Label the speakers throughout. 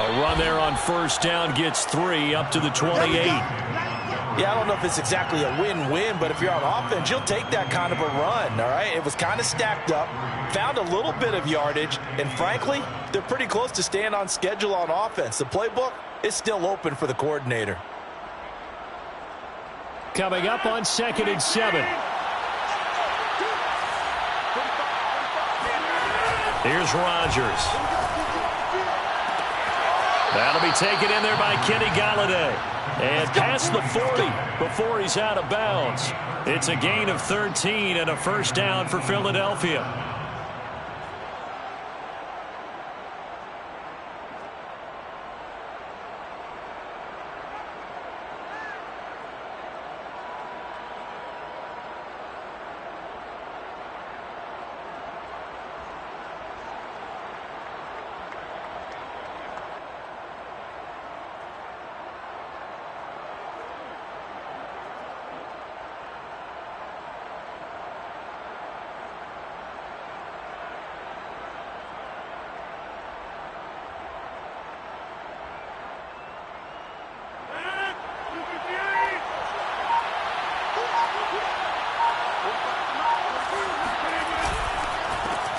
Speaker 1: A run there on first down gets 3 up to the 28.
Speaker 2: Yeah, I don't know if it's exactly a win-win, but if you're on offense, you'll take that kind of a run, all right? It was kind of stacked up, found a little bit of yardage, and frankly, they're pretty close to staying on schedule on offense. The playbook is still open for the coordinator.
Speaker 1: Coming up on 2nd and 7. Here's Rodgers. That'll be taken in there by Kenny Golladay. And past the 40 before he's out of bounds. It's a gain of 13 and a first down for Philadelphia.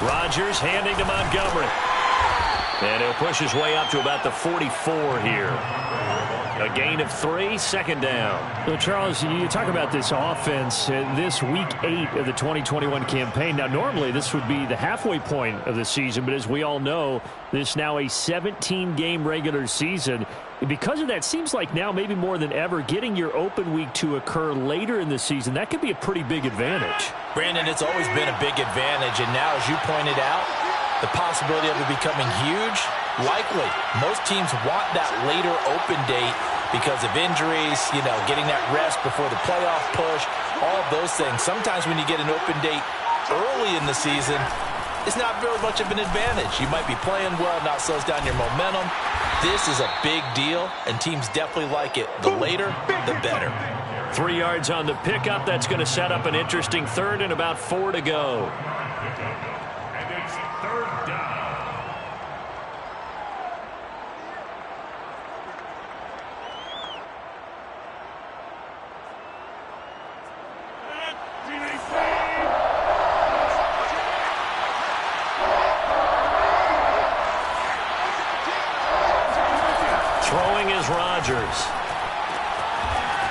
Speaker 1: Rodgers handing to Montgomery. And he'll push his way up to about the 44 here. A gain of 3, 2nd down.
Speaker 3: Well, Charles, you talk about this offense, this week 8 of the 2021 campaign. Now, normally this would be the halfway point of the season, but as we all know, this is now a 17-game regular season. Because of that, seems like now maybe more than ever, getting your open week to occur later in the season, that could be a pretty big advantage.
Speaker 2: Brandon, it's always been a big advantage, and now, as you pointed out, the possibility of it becoming huge, likely. Most teams want that later open date because of injuries, you know, getting that rest before the playoff push, all of those things. Sometimes when you get an open date early in the season, it's not very much of an advantage. You might be playing well, not slows down your momentum. This is a big deal, and teams definitely like it. The later, the better.
Speaker 1: 3 yards on the pickup. That's going to set up an interesting 3rd and about 4 to go.
Speaker 4: And it's 3rd down.
Speaker 1: Throwing is Rodgers.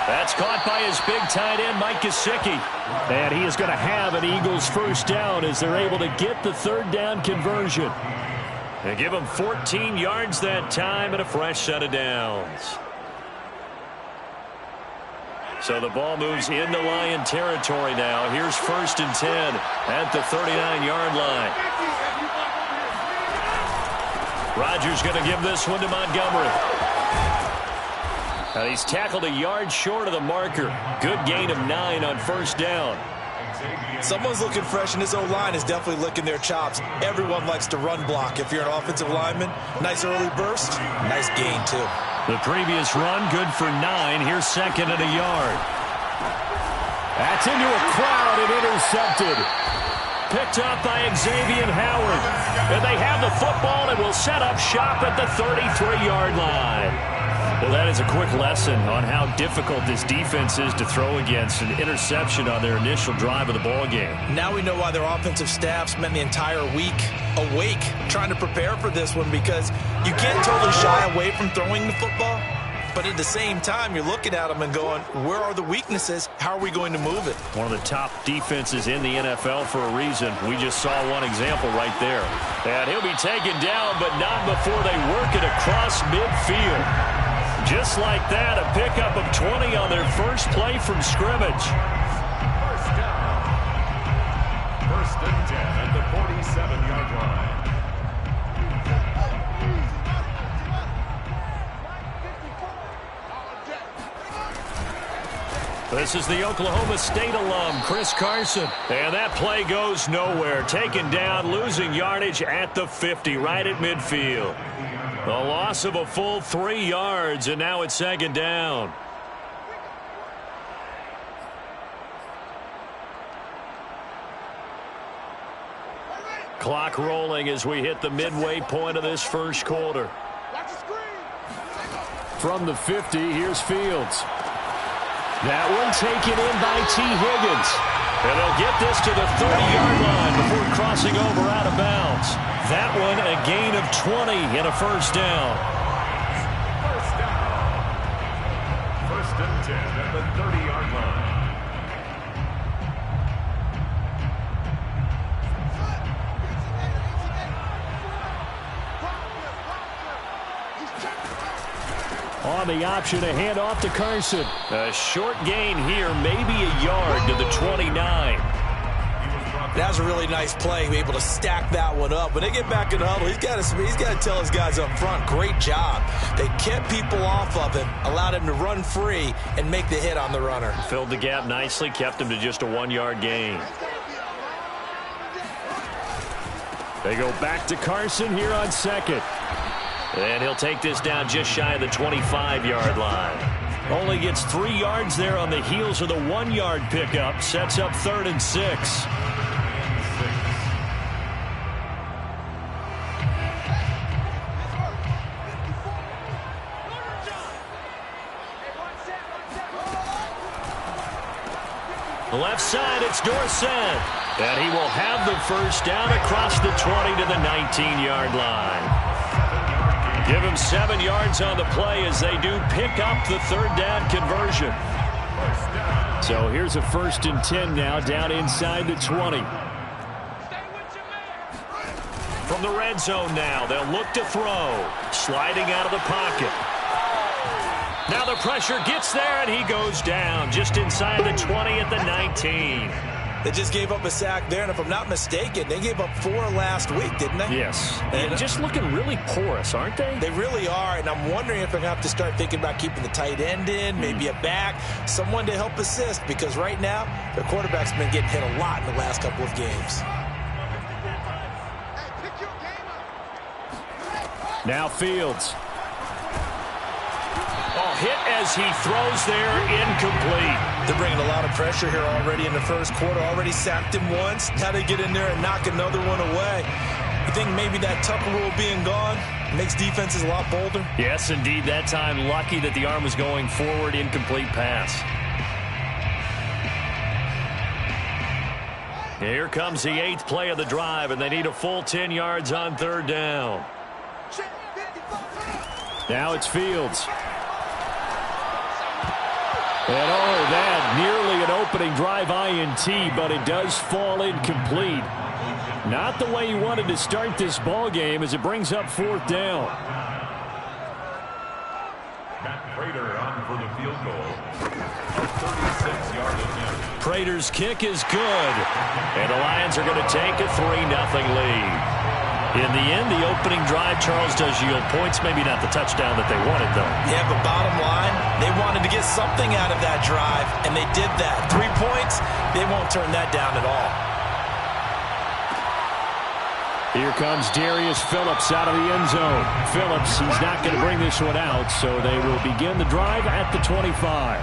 Speaker 1: That's caught by his big tight end, Mike Gesicki. And he is going to have an Eagles first down as they're able to get the 3rd down conversion. And give him 14 yards that time and a fresh set of downs. So the ball moves into Lion territory now. Here's 1st and 10 at the 39-yard line. Rodgers going to give this one to Montgomery. Now he's tackled a yard short of the marker. Good gain of 9 on first down.
Speaker 2: Someone's looking fresh, and this O-line is definitely licking their chops. Everyone likes to run block. If you're an offensive lineman, nice early burst, nice gain too.
Speaker 1: The previous run, good for 9. Here's 2nd and a yard. That's into a crowd and intercepted. Picked up by Xavier Howard. And they have the football and will set up shop at the 33-yard line. Well, that is a quick lesson on how difficult this defense is to throw against. An interception on their initial drive of the ball game.
Speaker 2: Now we know why their offensive staff spent the entire week awake trying to prepare for this one, because you can't totally shy away from throwing the football. But at the same time, you're looking at them and going, where are the weaknesses? How are we going to move it?
Speaker 1: One of the top defenses in the NFL for a reason. We just saw one example right there. And he'll be taken down, but not before they work it across midfield. Just like that, a pickup of 20 on their first play from scrimmage.
Speaker 4: First down. 1st and 10 at the 47-yard line.
Speaker 1: This is the Oklahoma State alum, Chris Carson. And that play goes nowhere. Taken down, losing yardage at the 50, right at midfield. A loss of a full 3 yards, and now it's 2nd down. Clock rolling as we hit the midway point of this first quarter.
Speaker 5: Watch the screen.
Speaker 3: From the 50, here's Fields. That one taken in by T. Higgins. And they'll get this to the 30-yard line before crossing over out of bounds. That one a gain of 20 and a first down.
Speaker 4: First down. First and 10 at the 30-yard line.
Speaker 3: On the option, a handoff to Carson. A short gain here, maybe a yard to the 29.
Speaker 2: That was a really nice play, able to stack that one up. When they get back in the huddle, he's got to tell his guys up front, great job. They kept people off of him, allowed him to run free and make the hit on the runner.
Speaker 3: Filled the gap nicely, kept him to just a 1-yard gain. They go back to Carson here on second. And he'll take this down just shy of the 25-yard line. Only gets 3 yards there on the heels of the 1-yard pickup. Sets up 3rd and 6. The left side, it's Dorsett. And he will have the first down across the 20 to the 19-yard line. Give him 7 yards on the play as they do pick up the 3rd down conversion. So here's a 1st and 10 now, down inside the 20. From the red zone now, they'll look to throw. Sliding out of the pocket. Now the pressure gets there, and he goes down just inside the 20 at the 19.
Speaker 2: They just gave up a sack there, and if I'm not mistaken, they gave up 4 last week, didn't they?
Speaker 3: Yes. And just looking really porous, aren't they?
Speaker 2: They really are, and I'm wondering if they're going to have to start thinking about keeping the tight end in, maybe a back, someone to help assist, because right now, their quarterback's been getting hit a lot in the last couple of games.
Speaker 3: Now Fields. Oh, hit as he throws there, incomplete.
Speaker 2: They're bringing a lot of pressure here already in the first quarter. Already sacked him once. How to get in there and knock another one away. You think maybe that Tucker rule being gone makes defenses a lot bolder?
Speaker 3: Yes, indeed. That time, lucky that the arm was going forward. Incomplete pass. Here comes the 8th play of the drive, and they need a full 10 yards on 3rd down. Now it's Fields. And that nearly an opening drive INT, but it does fall incomplete. Not the way he wanted to start this ball game as it brings up 4th down.
Speaker 4: Matt Prater on for the field goal. A 36-yard attempt.
Speaker 3: Prater's kick is good. And the Lions are going to take a 3-0 lead. In the end, the opening drive, Charles, does yield points. Maybe not the touchdown that they wanted, though.
Speaker 2: Yeah, but bottom line, they wanted to get something out of that drive, and they did that. 3 points, they won't turn that down at all.
Speaker 3: Here comes Darius Phillips out of the end zone. Phillips, he's not going to bring this one out, so they will begin the drive at the 25.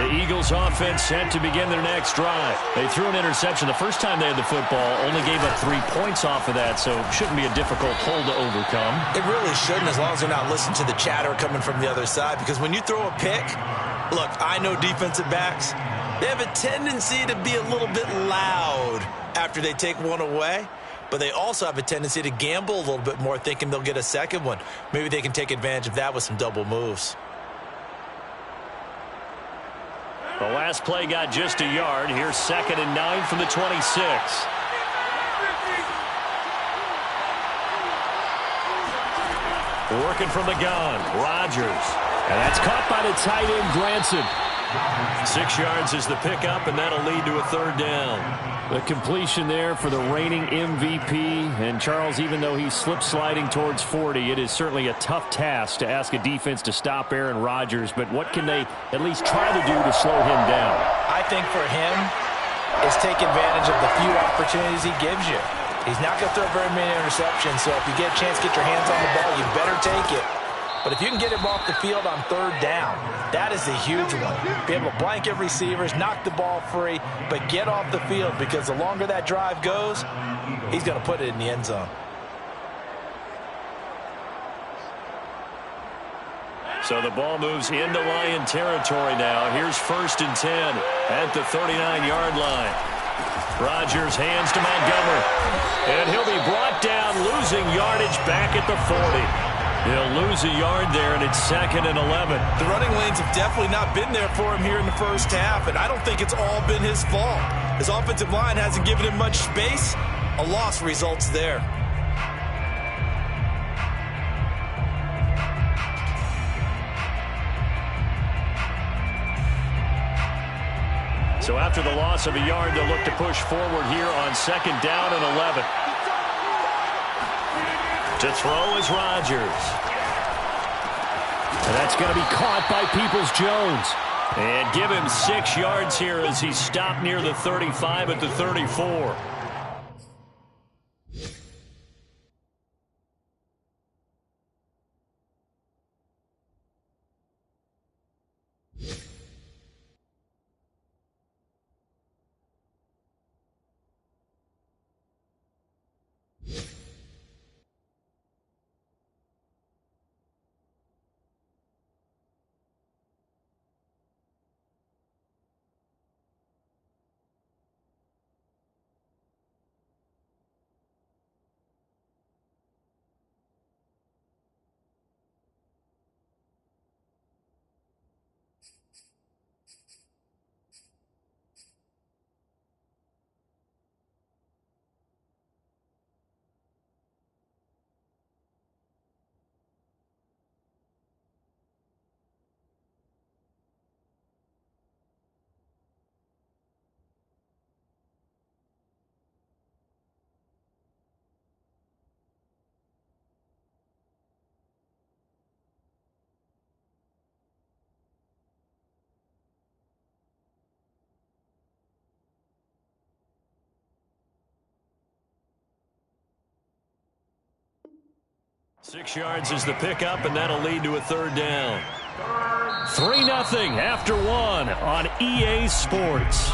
Speaker 3: Eagles offense set to begin their next drive. They threw an interception the first time they had the football, only gave up 3 points off of that, so it shouldn't be a difficult hole to overcome.
Speaker 2: It really shouldn't, as long as they're not listening to the chatter coming from the other side, because when you throw a pick, look, I know defensive backs, they have a tendency to be a little bit loud after they take one away, but they also have a tendency to gamble a little bit more, thinking they'll get a second one. Maybe they can take advantage of that with some double moves.
Speaker 3: The last play got just a yard. Here's 2nd and 9 from the 26. Working from the gun, Rodgers. And that's caught by the tight end, Granson. 6 yards is the pickup, and that'll lead to a 3rd down. The completion there for the reigning MVP. And Charles, even though he's slip-sliding towards 40, it is certainly a tough task to ask a defense to stop Aaron Rodgers. But what can they at least try to do to slow him down?
Speaker 2: I think for him, is take advantage of the few opportunities he gives you. He's not going to throw very many interceptions, so if you get a chance to get your hands on the ball, you better take it. But if you can get him off the field on third down, that is a huge one. Be able to blanket receivers, knock the ball free, but get off the field, because the longer that drive goes, he's going to put it in the end zone.
Speaker 1: So the ball moves into Lion territory now. Here's 1st and 10 at the 39-yard line. Rodgers hands to Montgomery. And he'll be brought down, losing yardage back at the 40. He'll lose a yard there, and it's 2nd and 11.
Speaker 2: The running lanes have definitely not been there for him here in the first half, and I don't think it's all been his fault. His offensive line hasn't given him much space. A loss results there.
Speaker 1: So after the loss of a yard, they'll look to push forward here on 2nd down and 11. To throw is Rodgers. And that's going to be caught by Peoples-Jones. And give him 6 yards here as he stopped near the 35 at the 34. Six yards is the pickup, and that'll lead to a 3rd down. 3-0 after 1 on EA Sports.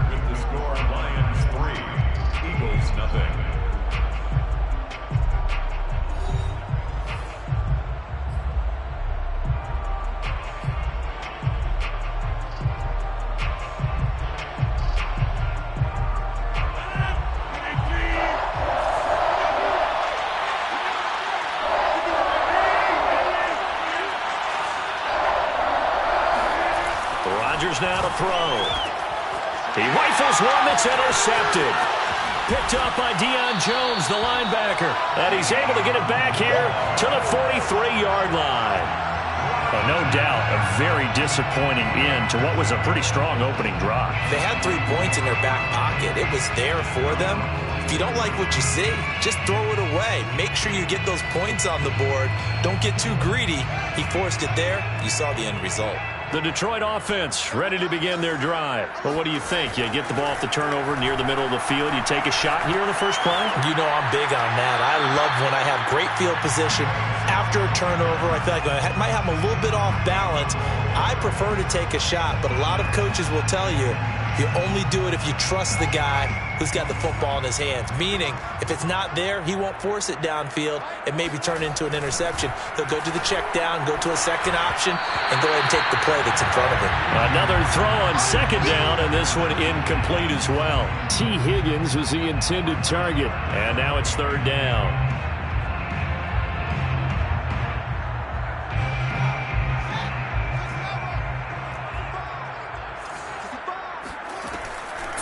Speaker 4: With the score, Lions 3, Eagles 0.
Speaker 1: Now to throw. He rifles one that's intercepted. Picked up by Deion Jones, the linebacker. And he's able to get it back here to the 43-yard line.
Speaker 3: Well, no doubt a very disappointing end to what was a pretty strong opening drive.
Speaker 2: They had 3 points in their back pocket. It was there for them. If you don't like what you see, just throw it away. Make sure you get those points on the board. Don't get too greedy. He forced it there. You saw the end result.
Speaker 1: The Detroit offense ready to begin their drive. Well, what do you think? You get the ball off the turnover near the middle of the field. You take a shot here in the first play?
Speaker 2: You know I'm big on that. I love when I have great field position. After a turnover, I feel like I might have them a little bit off balance. I prefer to take a shot, but a lot of coaches will tell you you only do it if you trust the guy who's got the football in his hands. Meaning, if it's not there, he won't force it downfield and maybe turn into an interception. He'll go to the check down, go to a second option, and go ahead and take the play that's in front of him.
Speaker 1: Another throw on 2nd down, and this one incomplete as well. T. Higgins was the intended target, and now it's 3rd down.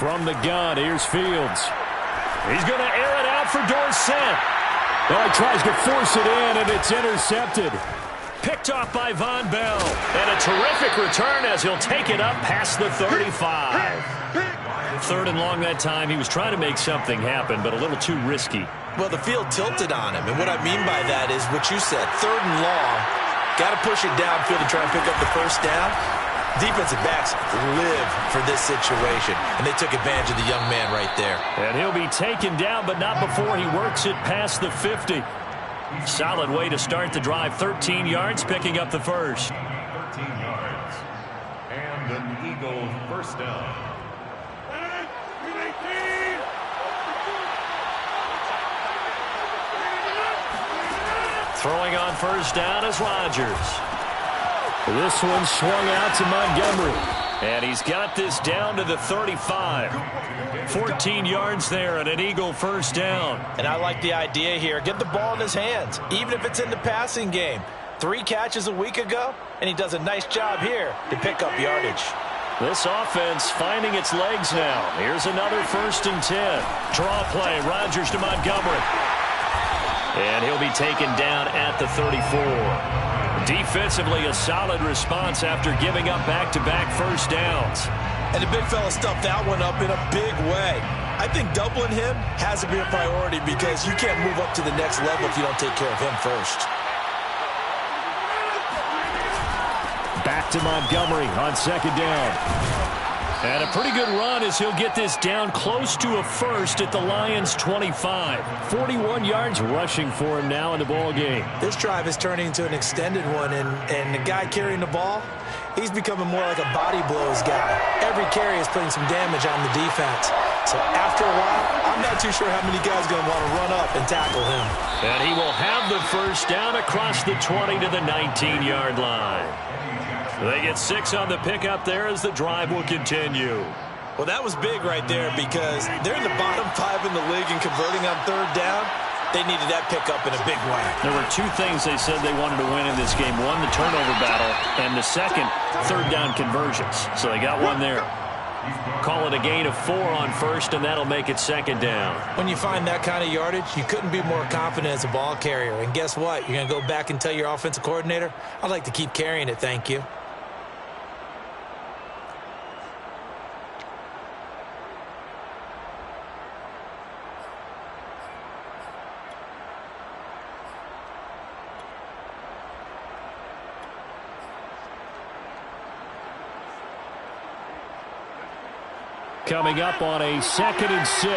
Speaker 1: From the gun, here's Fields. He's going to air it out for Dorsett. Oh, he tries to force it in, and it's intercepted. Picked off by Von Bell. And a terrific return as he'll take it up past the 35. 3rd and long that time. He was trying to make something happen, but a little too risky.
Speaker 2: Well, the field tilted on him, and what I mean by that is what you said. 3rd and long, got to push it downfield to try and pick up the first down. Defensive backs live for this situation, and they took advantage of the young man right there.
Speaker 1: And he'll be taken down, but not before he works it past the 50.
Speaker 3: Solid way to start the drive. 13 yards, picking up the first.
Speaker 4: 13 yards. And an Eagle first down.
Speaker 3: Throwing on first down is Rodgers. This one swung out to Montgomery. And he's got this down to the 35. 14 yards there and an Eagle first down.
Speaker 2: And I like the idea here. Get the ball in his hands, even if it's in the passing game. 3 catches a week ago, and he does a nice job here to pick up yardage.
Speaker 3: This offense finding its legs now. Here's another 1st and 10. Draw play, Rodgers to Montgomery. And he'll be taken down at the 34. Defensively, a solid response after giving up back-to-back first downs.
Speaker 2: And the big fella stuffed that one up in a big way. I think doubling him has to be a priority because you can't move up to the next level if you don't take care of him first.
Speaker 3: Back to Montgomery on 2nd down. And a pretty good run as he'll get this down close to a first at the Lions' 25. 41 yards rushing for him now in the ball game.
Speaker 2: This drive is turning into an extended one, and the guy carrying the ball, he's becoming more like a body blows guy. Every carry is putting some damage on the defense. So after a while, I'm not too sure how many guys are going to want to run up and tackle him.
Speaker 3: And he will have the first down across the 20 to the 19-yard line. They get 6 on the pickup there as the drive will continue.
Speaker 2: Well, that was big right there because they're in the bottom 5 in the league and converting on 3rd down. They needed that pickup in a big way.
Speaker 3: There were 2 things they said they wanted to win in this game. One, the turnover battle, and the second, 3rd down conversions. So they got one there. Call it a gain of 4 on first, and that'll make it 2nd down.
Speaker 2: When you find that kind of yardage, you couldn't be more confident as a ball carrier. And guess what? You're going to go back and tell your offensive coordinator, I'd like to keep carrying it, thank you.
Speaker 3: Coming up on a 2nd and 6.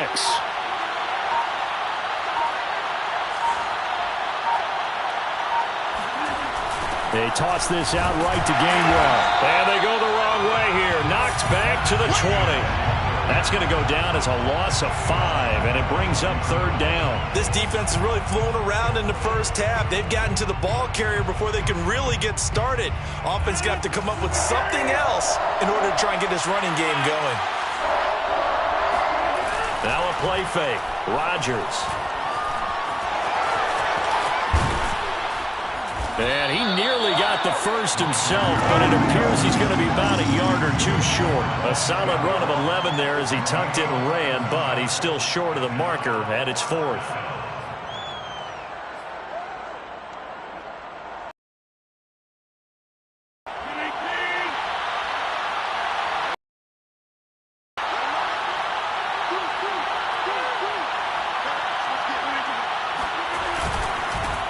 Speaker 3: They toss this out right to Gainwell. And they go the wrong way here. Knocked back to the 20. That's going to go down as a loss of 5, and it brings up 3rd down.
Speaker 2: This defense is really flown around in the first half. They've gotten to the ball carrier before they can really get started. Offense got to come up with something else in order to try and get this running game going.
Speaker 3: Now a play fake. Rodgers. And he nearly got the first himself, but it appears he's going to be about a yard or 2 short. A solid run of 11 there as he tucked it and ran, but he's still short of the marker at its 4th.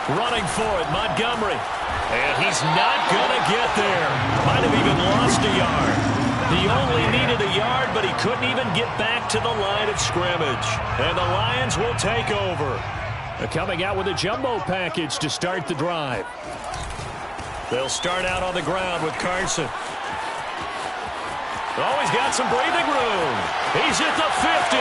Speaker 3: Running for it, Montgomery. And he's not going to get there. Might have even lost a yard. He only needed a yard, but he couldn't even get back to the line of scrimmage. And the Lions will take over. They're coming out with a jumbo package to start the drive. They'll start out on the ground with Carson. Oh, he's got some breathing room. He's at the 50,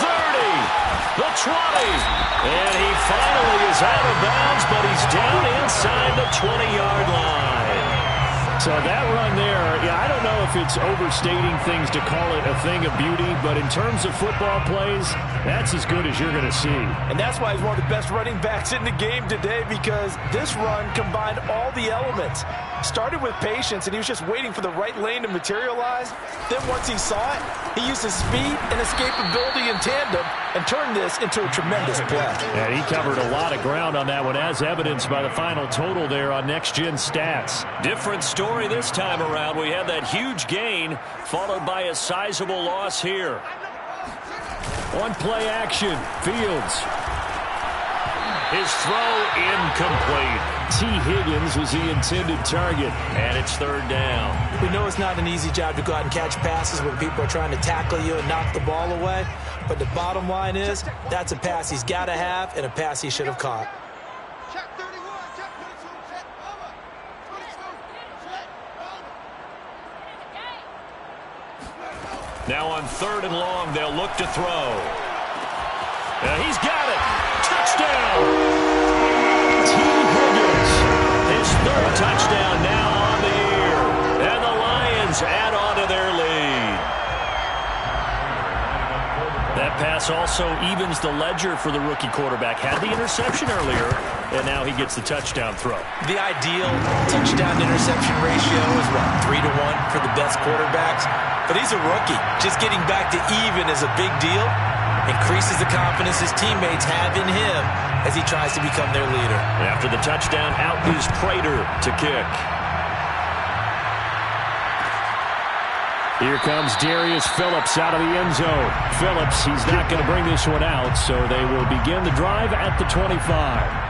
Speaker 3: 30. The 20, and he finally is out of bounds, but he's down inside the 20-yard line. So that run there, yeah, I don't know if it's overstating things to call it a thing of beauty, but in terms of football plays, that's as good as you're going to see.
Speaker 2: And that's why he's one of the best running backs in the game today, because this run combined all the elements. Started with patience, and he was just waiting for the right lane to materialize. Then once he saw it, he used his speed and escapability in tandem and turned this into a tremendous play.
Speaker 3: And he covered a lot of ground on that one, as evidenced by the final total there on Next Gen Stats. Different story this time around. We had that huge gain, followed by a sizable loss here. One play action. Fields. His throw incomplete. T. Higgins was the intended target, and it's 3rd down.
Speaker 2: We know it's not an easy job to go out and catch passes when people are trying to tackle you and knock the ball away, but the bottom line is that's a pass he's got to have and a pass he should have caught.
Speaker 1: Now on 3rd and long, they'll look to throw. He's got it. Touchdown. T. Higgins. His 3rd touchdown now on the year. And the Lions add on to their lead. That pass also evens the ledger for the rookie quarterback. Had the interception earlier, and now he gets the touchdown throw.
Speaker 2: The ideal touchdown-interception ratio is, what, 3-to-1 for the best quarterbacks? But he's a rookie. Just getting back to even is a big deal. Increases the confidence his teammates have in him as he tries to become their leader.
Speaker 1: After the touchdown, out is Prater to kick.
Speaker 3: Here comes Darius Phillips out of the end zone. Phillips, he's not going to bring this one out, so they will begin the drive at the 25.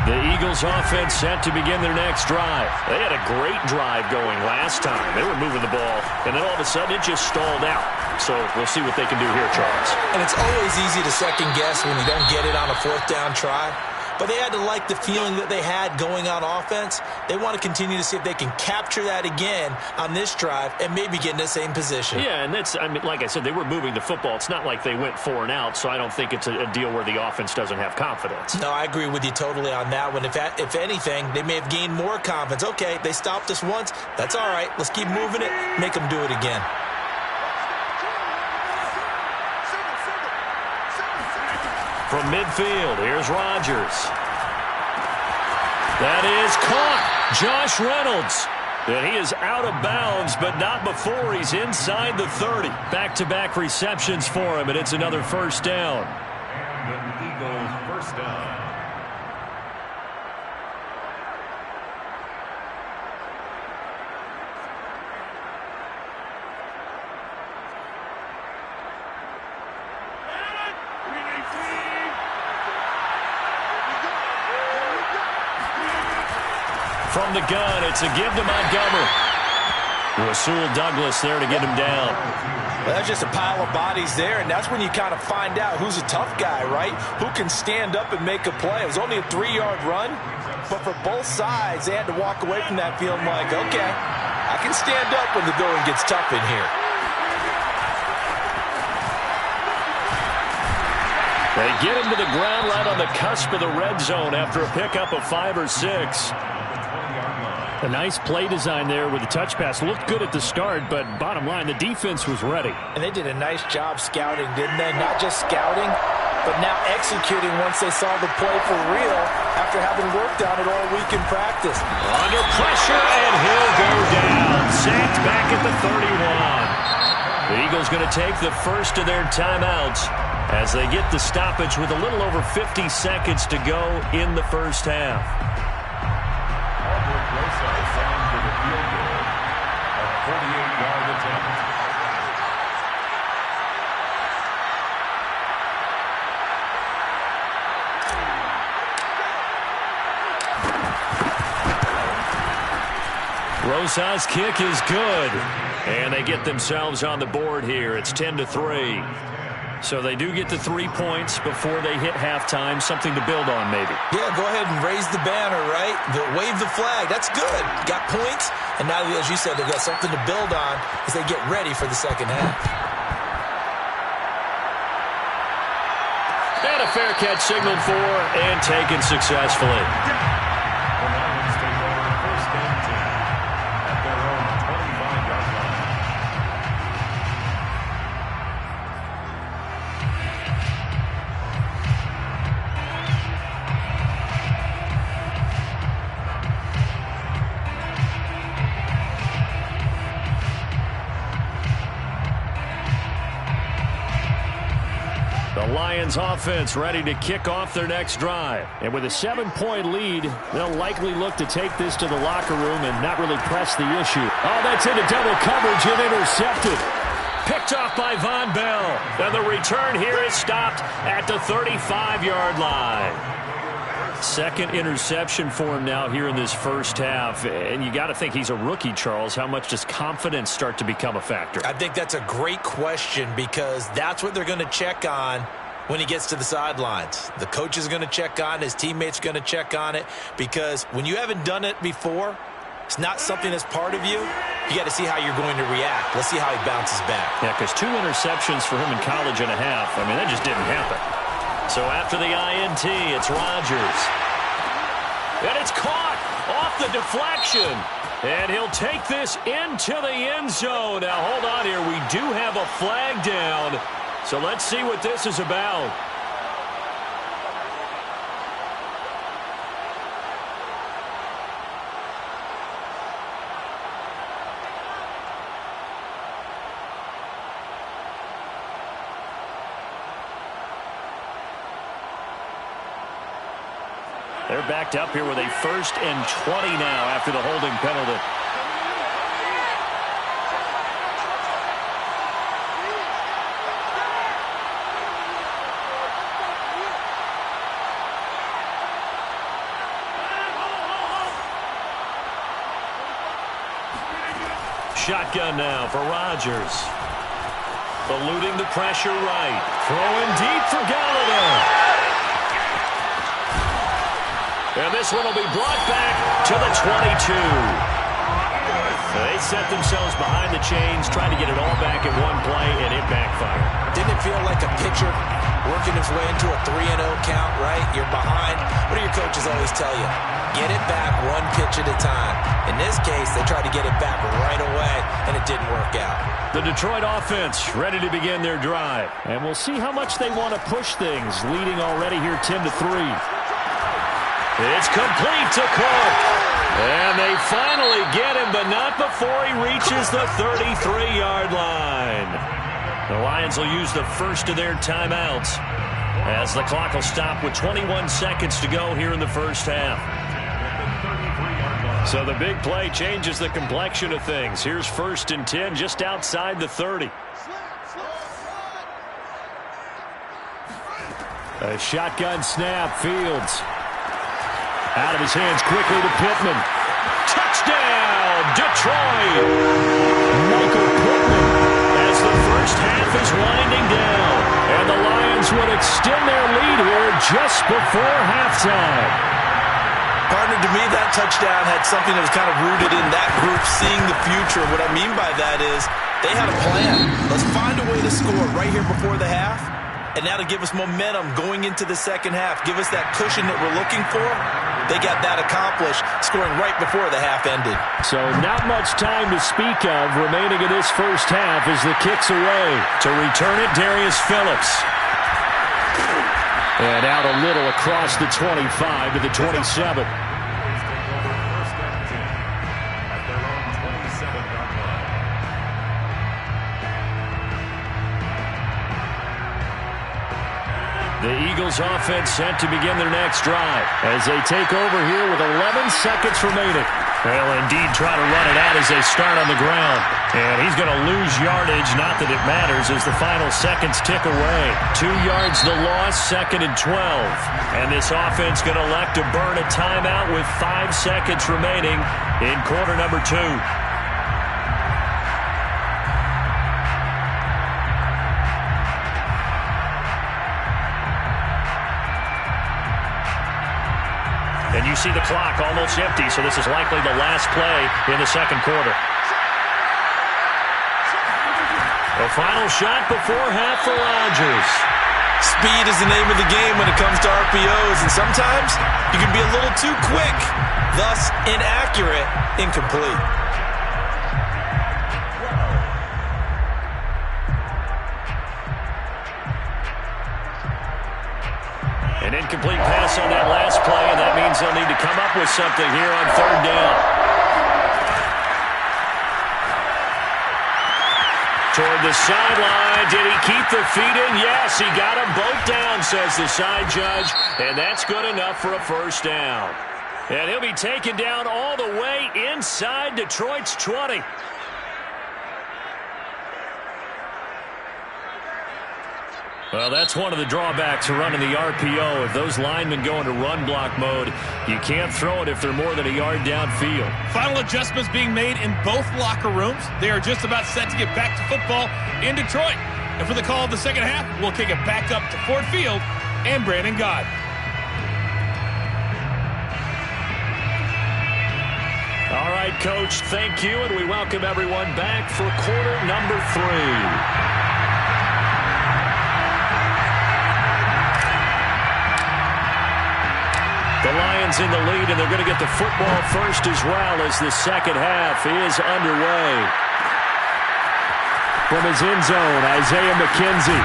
Speaker 3: The Eagles offense set to begin their next drive. They had a great drive going last time. They were moving the ball, and then all of a sudden it just stalled out. So we'll see what they can do here, Charles.
Speaker 2: And it's always easy to second guess when you don't get it on a 4th down try. But they had to like the feeling that they had going on offense. They want to continue to see if they can capture that again on this drive and maybe get in the same position.
Speaker 3: Yeah, and that's, I mean, like I said, they were moving the football. It's not like they went 4 and out, so I don't think it's a deal where the offense doesn't have confidence.
Speaker 2: No, I agree with you totally on that one. If anything, they may have gained more confidence. Okay, they stopped us once. That's all right. Let's keep moving it. Make them do it again.
Speaker 1: From midfield, here's Rodgers. That is caught. Josh Reynolds. And he is out of bounds, but not before he's inside the 30. Back-to-back receptions for him, and it's another 1st down.
Speaker 4: And an Eagles 1st down.
Speaker 1: From the gun, it's a give to Montgomery. Rasul Douglas there to get him down.
Speaker 2: Well, that's just a pile of bodies there, and that's when you kind of find out who's a tough guy, right? Who can stand up and make a play. It was only a 3-yard run, but for both sides, they had to walk away from that feeling like, okay, I can stand up when the going gets tough in here.
Speaker 1: They get him to the ground right on the cusp of the red zone after a pickup of 5 or 6.
Speaker 3: A nice play design there with the touch pass. Looked good at the start, but bottom line, the defense was ready.
Speaker 2: And they did a nice job scouting, didn't they? Not just scouting, but now executing once they saw the play for real after having worked on it all week in practice.
Speaker 1: Under pressure, and he'll go down. Sacked back at the 31. The Eagles going to take the first of their timeouts as they get the stoppage with a little over 50 seconds to go in the first half. Rosas' kick is good, and they get themselves on the board here. It's 10-3. So they do get the 3 points before they hit halftime, something to build on maybe.
Speaker 2: Yeah, go ahead and raise the banner, right? Wave the flag. That's good. Got points, and now, as you said, they've got something to build on as they get ready for the second half.
Speaker 1: And a fair catch signaled for and taken successfully. Lions offense ready to kick off their next drive. And with a 7-point lead, they'll likely look to take this to the locker room and not really press the issue. Oh, that's into double coverage and intercepted. Picked off by Von Bell. And the return here is stopped at the 35-yard line. Second interception for him now here in this first half. And you got to think he's a rookie, Charles. How much does confidence start to become a factor?
Speaker 2: I think that's a great question because that's what they're going to check on when he gets to the sidelines. The coach is going to check on it. His teammates are going to check on it, because when you haven't done it before, it's not something that's part of you. You got to see how you're going to react. Let's see how he bounces back.
Speaker 3: Yeah, because 2 interceptions for him in college and a half. I mean, that just didn't happen. So after the INT, it's Rodgers. And it's caught off the deflection. And he'll take this into the end zone. Now, hold on here. We do have a flag down. So let's see what this is about. They're backed up here with a 1st and 20 now after the holding penalty. Shotgun now for Rodgers. Eluding the pressure right. Throwing deep for Gallagher. And this one will be brought back to the 22. They set themselves behind the chains, trying to get it all back in one play, and it backfired.
Speaker 2: Didn't it feel like a pitcher working his way into a 3-0 count, right? You're behind. What do your coaches always tell you? Get it back one pitch at a time. In this case, they tried to get it back right away, and it didn't work out.
Speaker 3: The Detroit offense ready to begin their drive. And we'll see how much they want to push things, leading already here 10-3. It's complete to Cook. And they finally get him, but not before he reaches the 33-yard line. The Lions will use the first of their timeouts as the clock will stop with 21 seconds to go here in the first half. So the big play changes the complexion of things. Here's 1st and 10 just outside the 30. A shotgun snap. Fields out of his hands quickly to Pittman. Touchdown, Detroit! Michael Pittman as the first half is winding down. And the Lions would extend their lead here just before halftime.
Speaker 2: Partner, to me, that touchdown had something that was kind of rooted in that group seeing the future. What I mean by that is they had a plan. Let's find a way to score right here before the half. And now to give us momentum going into the second half, give us that cushion that we're looking for. They got that accomplished, scoring right before the half ended.
Speaker 3: So not much time to speak of remaining in this first half as the kick's away. To return it, Darius Phillips. And out a little across the 25 to the 27. The Eagles offense set to begin their next drive as they take over here with 11 seconds remaining. They'll indeed try to run it out as they start on the ground. And he's going to lose yardage, not that it matters, as the final seconds tick away. 2 yards the loss, 2nd and 12. And this offense going to elect to burn a timeout with 5 seconds remaining in quarter number 2. And you see the clock almost empty, so this is likely the last play in the second quarter. The final shot before half for Rodgers.
Speaker 2: Speed is the name of the game when it comes to RPOs, and sometimes you can be a little too quick, thus inaccurate, incomplete.
Speaker 3: An incomplete pass on that last play, and that means they'll need to come up with something here on 3rd down. Toward the sideline. Did he keep the feet in? Yes, he got them both down, says the side judge, and that's good enough for a first down. And he'll be taken down all the way inside Detroit's 20. Well, that's one of the drawbacks of running the RPO. If those linemen go into run block mode, you can't throw it if they're more than a yard downfield.
Speaker 5: Final adjustments being made in both locker rooms. They are just about set to get back to football in Detroit. And for the call of the second half, we'll kick it back up to Ford Field and Brandon Gott.
Speaker 1: All right, Coach, thank you, and we welcome everyone back for quarter number 3. The Lions in the lead, and they're going to get the football first as well as the second half is underway. From his end zone, Isaiah McKenzie.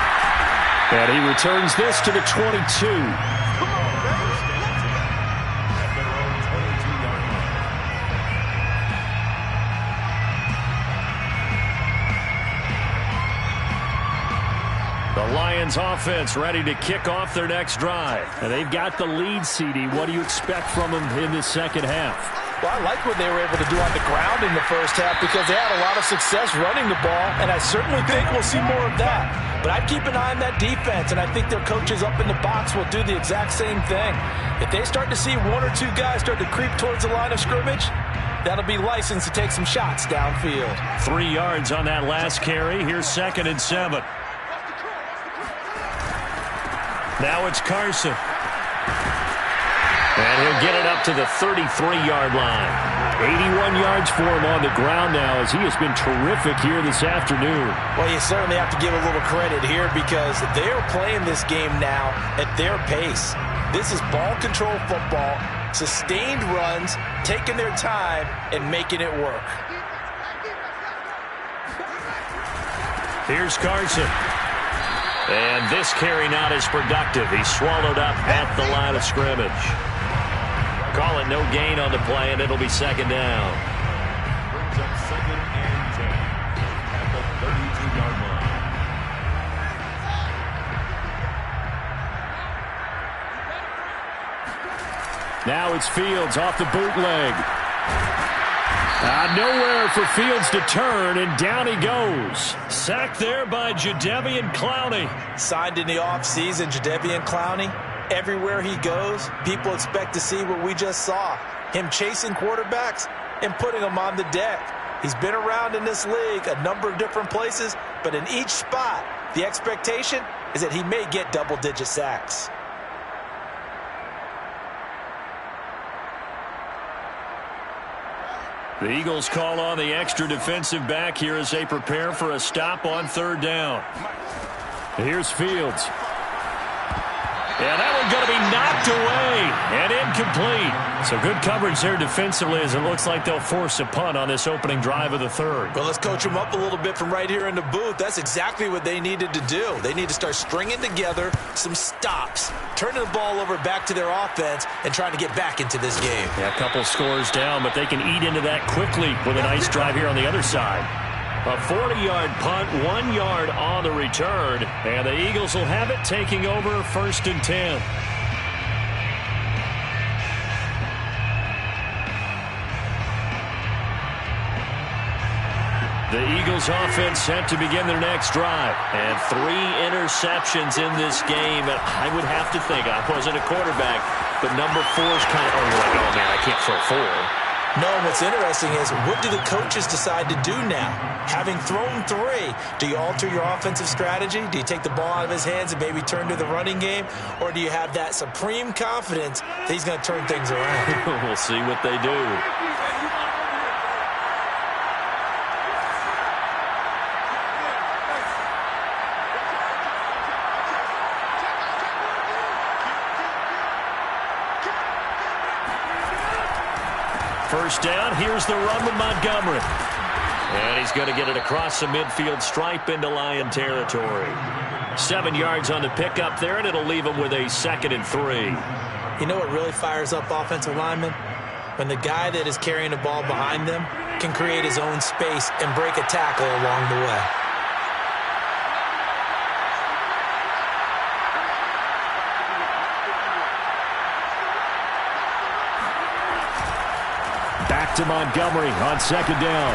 Speaker 1: And he returns this to the 22. The Lions offense ready to kick off their next drive. And they've got the lead, CD. What do you expect from them in the second half?
Speaker 2: Well, I like what they were able to do on the ground in the first half because they had a lot of success running the ball, and I certainly think we'll see more of that. But I'd keep an eye on that defense, and I think their coaches up in the box will do the exact same thing. If they start to see 1 or 2 guys start to creep towards the line of scrimmage, that'll be licensed to take some shots downfield.
Speaker 1: 3 yards on that last carry. Here's 2nd and 7. Now it's Carson. And he'll get it up to the 33-yard line. 81 yards for him on the ground now as he has been terrific here this afternoon.
Speaker 2: Well, you certainly have to give a little credit here because they're playing this game now at their pace. This is ball control football, sustained runs, taking their time, and making it work.
Speaker 1: Here's Carson. And this carry not as productive. He's swallowed up at the line of scrimmage. Call it no gain on the play, and it'll be 2nd down.
Speaker 4: Brings up 2nd and 10 at the 32-yard line.
Speaker 1: Now it's Fields off the bootleg. Nowhere for Fields to turn, and down he goes. Sacked there by Jadeveon Clowney.
Speaker 2: Signed in the offseason, Jadeveon Clowney. Everywhere he goes, people expect to see what we just saw. Him chasing quarterbacks and putting them on the deck. He's been around in this league a number of different places, but in each spot, the expectation is that he may get double-digit sacks.
Speaker 1: The Eagles call on the extra defensive back here as they prepare for a stop on 3rd down. Here's Fields. Yeah, that one's going to be knocked away and incomplete. So good coverage there defensively as it looks like they'll force a punt on this opening drive of the 3rd.
Speaker 2: Well, let's coach them up a little bit from right here in the booth. That's exactly what they needed to do. They need to start stringing together some stops, turning the ball over back to their offense, and trying to get back into this game.
Speaker 1: Yeah, a couple scores down, but they can eat into that quickly with a nice drive here on the other side. A 40-yard punt, 1 yard on the return, and the Eagles will have it taking over 1st and 10. The Eagles offense set to begin their next drive, and 3 interceptions in this game. And I would have to think, I wasn't a quarterback, but number 4 is kind of, oh man, I can't throw 4.
Speaker 2: No, what's interesting is what do the coaches decide to do now? Having thrown 3, do you alter your offensive strategy? Do you take the ball out of his hands and maybe turn to the running game? Or do you have that supreme confidence that he's going to turn things around?
Speaker 1: We'll see what they do. First down, here's the run with Montgomery. And he's going to get it across the midfield stripe into Lion territory. 7 yards on the pickup there, and it'll leave him with a 2nd and 3.
Speaker 2: You know what really fires up offensive linemen? When the guy that is carrying the ball behind them can create his own space and break a tackle along the way.
Speaker 1: Back to Montgomery on 2nd down.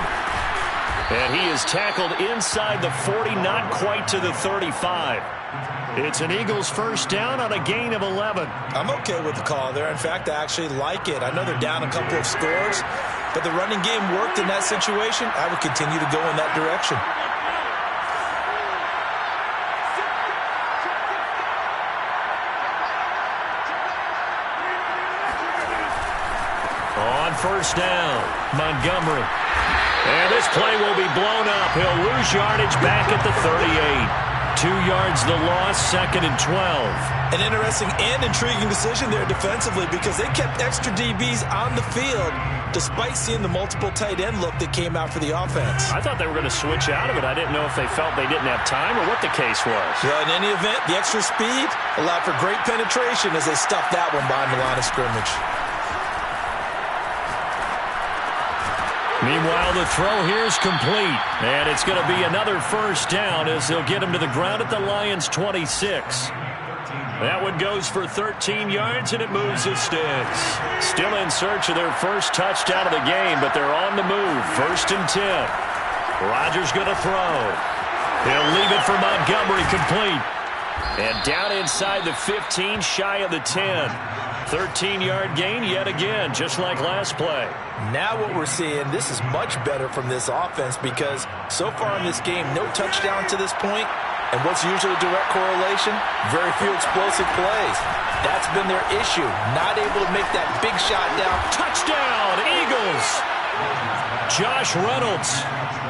Speaker 1: And he is tackled inside the 40, not quite to the 35. It's an Eagles first down on a gain of 11.
Speaker 2: I'm okay with the call there. In fact, I actually like it. I know they're down a couple of scores, but the running game worked in that situation. I would continue to go in that direction.
Speaker 3: first down. Montgomery. And this play will be blown up. He'll lose yardage back at the 38. 2 yards the loss, 2nd and 12.
Speaker 2: An interesting and intriguing decision there defensively because they kept extra DBs on the field despite seeing the multiple tight end look that came out for the offense.
Speaker 3: I thought they were going to switch out of it. I didn't know if they felt they didn't have time or what the case was.
Speaker 2: Well, in any event, the extra speed allowed for great penetration as they stuffed that one behind the line of scrimmage.
Speaker 3: Meanwhile, the throw here is complete. And it's going to be another first down as they'll get him to the ground at the Lions' 26. That one goes for 13 yards, and it moves the sticks. Still in search of their first touchdown of the game, but they're on the move. 1st and 10. Rodgers going to throw. He'll leave it for Montgomery, complete. And down inside the 15, shy of the 10. 13-yard gain yet again, just like last play.
Speaker 2: Now what we're seeing, this is much better from this offense because so far in this game, no touchdown to this point. And what's usually a direct correlation? Very few explosive plays. That's been their issue. Not able to make that big shot down.
Speaker 3: Touchdown, Eagles! Josh Reynolds,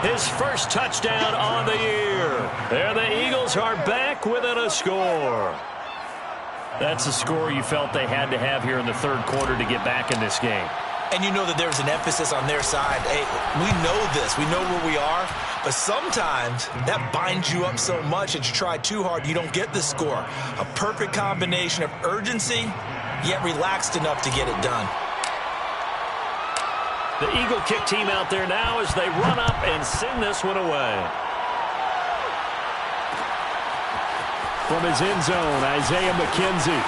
Speaker 3: his first touchdown on the year. There the Eagles are back within a score. That's a score you felt they had to have here in the third quarter to get back in this game.
Speaker 2: And you know that there's an emphasis on their side. Hey, we know this. We know where we are. But sometimes that binds you up so much that you try too hard, you don't get the score. A perfect combination of urgency, yet relaxed enough to get it done.
Speaker 3: The Eagle kick team out there now as they run up and send this one away. From his end zone, Isaiah McKenzie.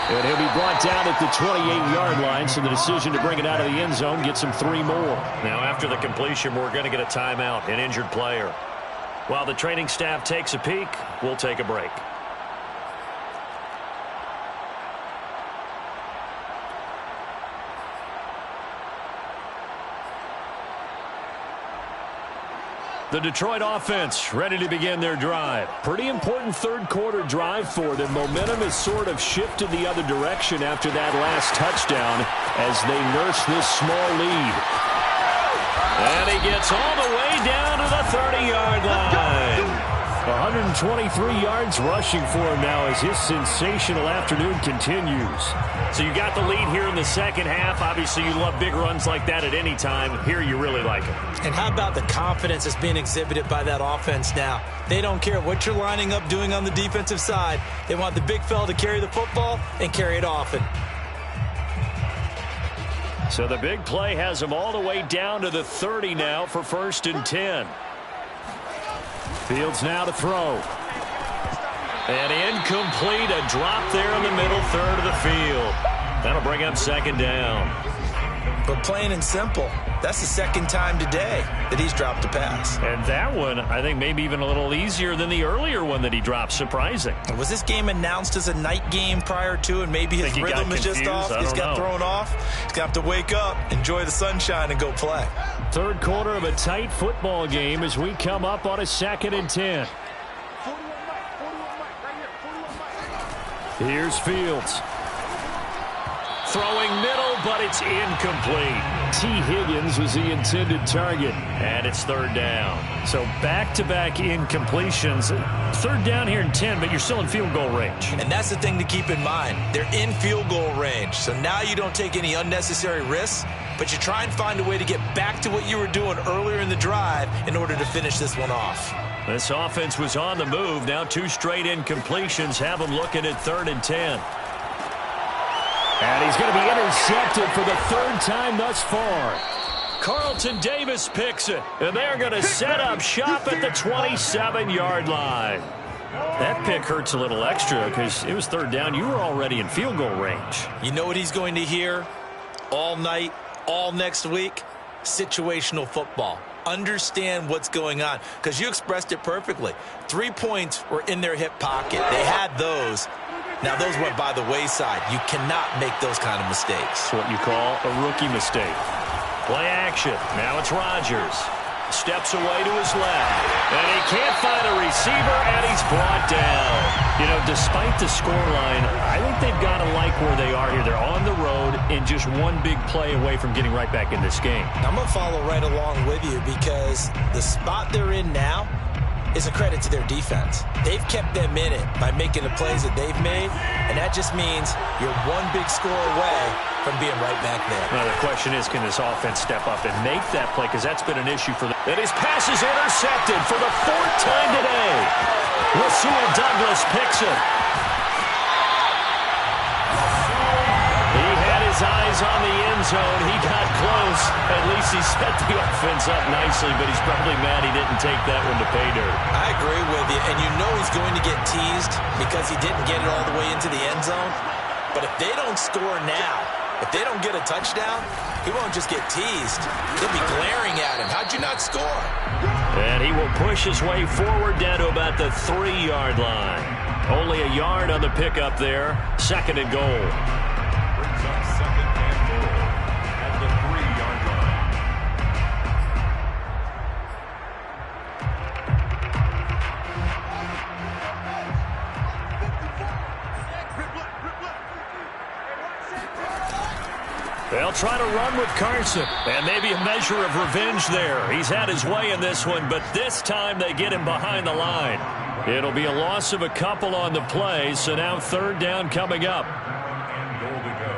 Speaker 3: And he'll be brought down at the 28-yard line, so the decision to bring it out of the end zone gets him 3 more. Now, after the completion, we're going to get a timeout, an injured player. While the training staff takes a peek, we'll take a break. The Detroit offense ready to begin their drive. Pretty important third quarter drive for them. Momentum has sort of shifted the other direction after that last touchdown as they nurse this small lead. And he gets all the way down to the 30-yard line. 123 yards rushing for him now as his sensational afternoon continues. So you got the lead here in the second half. Obviously, you love big runs like that at any time. Here, you really like it.
Speaker 2: And how about the confidence that's being exhibited by that offense now? They don't care what you're lining up doing on the defensive side. They want the big fella to carry the football and carry it often.
Speaker 3: So the big play has him all the way down to the 30 now for 1st and 10. Fields now to throw. And incomplete, a drop there in the middle third of the field. That'll bring up 2nd down.
Speaker 2: But plain and simple, that's the 2nd time today that he's dropped a pass.
Speaker 3: And that one, I think, maybe even a little easier than the earlier one that he dropped. Surprising.
Speaker 2: Was this game announced as a night game prior to, and maybe his rhythm is just off? He's got thrown off. He's going to have to wake up, enjoy the sunshine, and go play.
Speaker 3: Third quarter of a tight football game as we come up on a 2nd and 10. Here's Fields. Throwing middle, but it's incomplete. T. Higgins was the intended target, and it's 3rd down. So back-to-back incompletions. 3rd down here in 10, but you're still in field goal range.
Speaker 2: And that's the thing to keep in mind. They're in field goal range. So now you don't take any unnecessary risks, but you try and find a way to get back to what you were doing earlier in the drive in order to finish this one off.
Speaker 3: This offense was on the move. Now 2 straight incompletions have them looking at 3rd and 10. And he's going to be intercepted for the 3rd time thus far. Carlton Davis picks it, and they're going to set up shop at the 27-yard line. That pick hurts a little extra because it was 3rd down. You were already in field goal range.
Speaker 2: You know what he's going to hear all night, all next week? Situational football. Understand what's going on because you expressed it perfectly. 3 points were in their hip pocket. They had those. Now, those went by the wayside. You cannot make those kind of mistakes.
Speaker 3: It's what you call a rookie mistake. Play action. Now it's Rodgers.
Speaker 1: Steps away to his left. And he can't find a receiver, and he's brought down. You know, despite the scoreline, I think they've got to like where they are here. They're on the road and just one big play away from getting right back in this game.
Speaker 2: I'm going to follow right along with you because the spot they're in now is a credit to their defense. They've kept them in it by making the plays that they've made, and that just means you're one big score away from being right back there.
Speaker 1: Now, the question is, can this offense step up and make that play? Because that's been an issue for them. And his pass is intercepted for the 4th time today. Rasul Douglas picks it. He had his eyes on the end zone. He got close. At least he set the offense up nicely, but he's probably mad he didn't take that one to pay dirt.
Speaker 2: I agree with you, and you know he's going to get teased because he didn't get it all the way into the end zone. But if they don't score now, if they don't get a touchdown, he won't just get teased. They'll be glaring at him. How'd you not score?
Speaker 1: And he will push his way forward down to about the 3-yard line. Only a yard on the pickup there. 2nd and goal.
Speaker 4: Brings up 2nd and goal at the 3-yard line.
Speaker 1: They'll try to run with Carson, and maybe a measure of revenge there. He's had his way in this one, but this time they get him behind the line. It'll be a loss of a couple on the play, so now 3rd down coming up.
Speaker 4: And goal to go.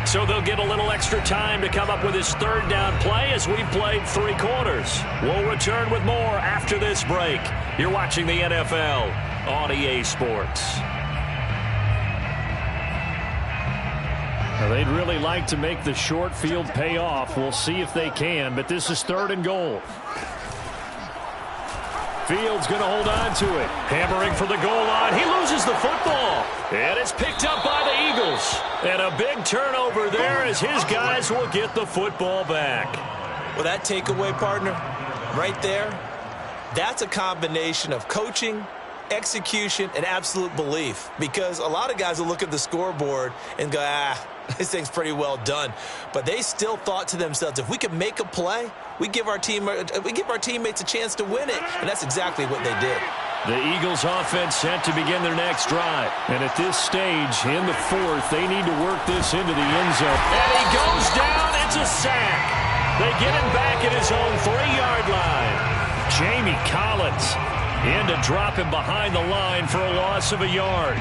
Speaker 1: So they'll get a little extra time to come up with his 3rd down play as we've played 3 quarters. We'll return with more after this break. You're watching the NFL on EA Sports. Now, they'd really like to make the short field pay off. We'll see if they can, but this is 3rd and goal. Fields going to hold on to it. Hammering for the goal line. He loses the football. And it's picked up by the Eagles. And a big turnover there as his guys will get the football back.
Speaker 2: Well, that takeaway, partner, right there, that's a combination of coaching, execution, and absolute belief. Because a lot of guys will look at the scoreboard and go, this thing's pretty well done. But they still thought to themselves, if we can make a play, we give our teammates a chance to win it. And that's exactly what they did.
Speaker 1: The Eagles offense set to begin their next drive. And at this stage, in the 4th, they need to work this into the end zone. And he goes down. It's a sack. They get him back at his own 3-yard line. Jamie Collins in to drop him behind the line for a loss of a yard.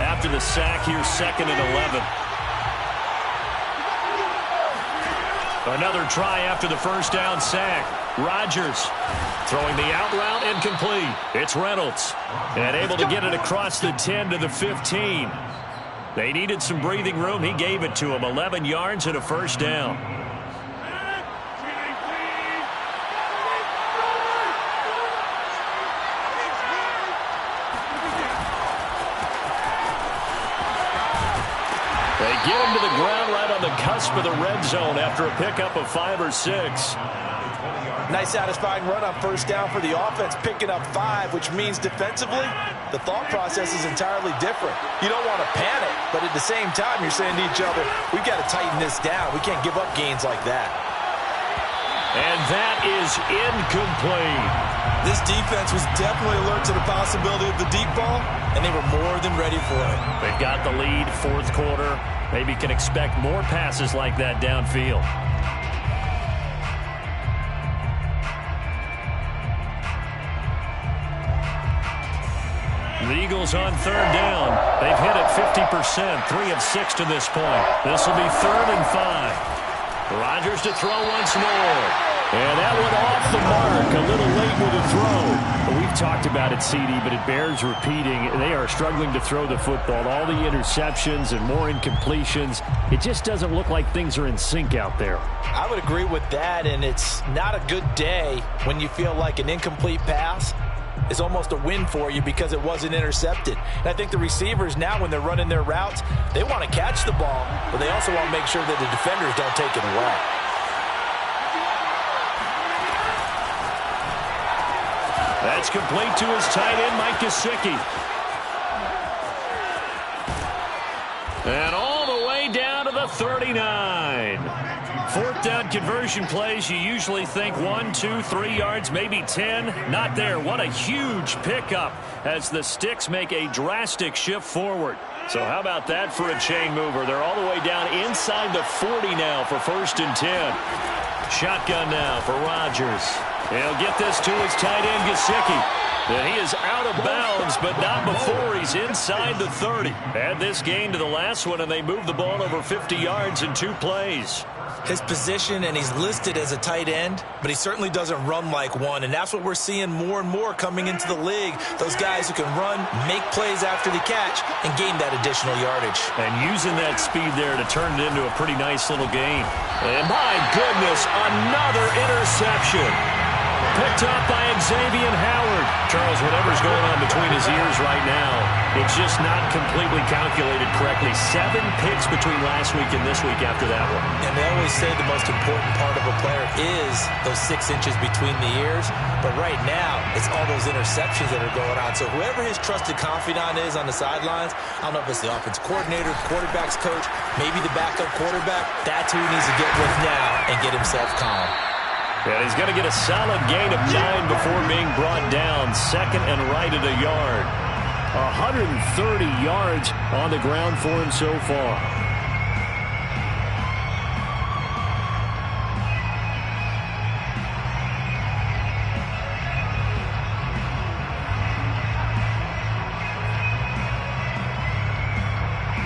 Speaker 1: After the sack, here's 2nd and 11. Another try after the 1st down sack. Rodgers throwing the out route incomplete. It's Reynolds. And able to get it across the 10 to the 15. They needed some breathing room. He gave it to him. 11 yards and a 1st down. They get him to the ground right on the cusp of the red zone after a pickup of 5 or 6.
Speaker 2: Nice satisfying run on 1st down for the offense, picking up 5, which means defensively, the thought process is entirely different. You don't want to panic, but at the same time, you're saying to each other, we've got to tighten this down. We can't give up gains like that.
Speaker 1: And that is incomplete.
Speaker 2: This defense was definitely alert to the possibility of the deep ball, and they were more than ready for it.
Speaker 1: They've got the lead, 4th quarter. Maybe can expect more passes like that downfield. The Eagles on 3rd down. They've hit it 50%, 3 of 6 to this point. This will be 3rd and 5. Rodgers to throw once more. And that one off the mark. A little late with a throw. We've talked about it, CD, but it bears repeating. They are struggling to throw the football. All the interceptions and more incompletions. It just doesn't look like things are in sync out there.
Speaker 2: I would agree with that, and it's not a good day when you feel like an incomplete pass is almost a win for you because it wasn't intercepted. And I think the receivers now, when they're running their routes, they want to catch the ball, but they also want to make sure that the defenders don't take it away.
Speaker 3: That's complete to his tight end, Mike Gesicki. And all the way down to the 39. Fourth down conversion plays, you usually think 1, 2, 3 yards, maybe 10. Not there. What a huge pickup as the Sticks make a drastic shift forward. So how about that for a chain mover? They're all the way down inside the 40 now for 1st and 10. Shotgun now for Rodgers. He'll get this to his tight end, Gesicki. And he is out of bounds, but not before he's inside the 30. Add this gain to the last one, and they move the ball over 50 yards in 2 plays.
Speaker 2: His position, and he's listed as a tight end, but he certainly doesn't run like one, and that's what we're seeing more and more coming into the league. Those guys who can run, make plays after the catch, and gain that additional yardage.
Speaker 3: And using that speed there to turn it into a pretty nice little gain. And my goodness, another interception. Picked up by Xavier Howard. Charles, whatever's going on between his ears right now, it's just not completely calculated correctly. 7 picks between last week and this week after that one.
Speaker 2: And they always say the most important part of a player is those 6 inches between the ears. But right now, it's all those interceptions that are going on. So whoever his trusted confidant is on the sidelines, I don't know if it's the offense coordinator, the quarterback's coach, maybe the backup quarterback, that's who he needs to get with now and get himself calm.
Speaker 3: And he's going to get a solid gain of 9 before being brought down. 2nd and right at a yard. 130 yards on the ground for him so far.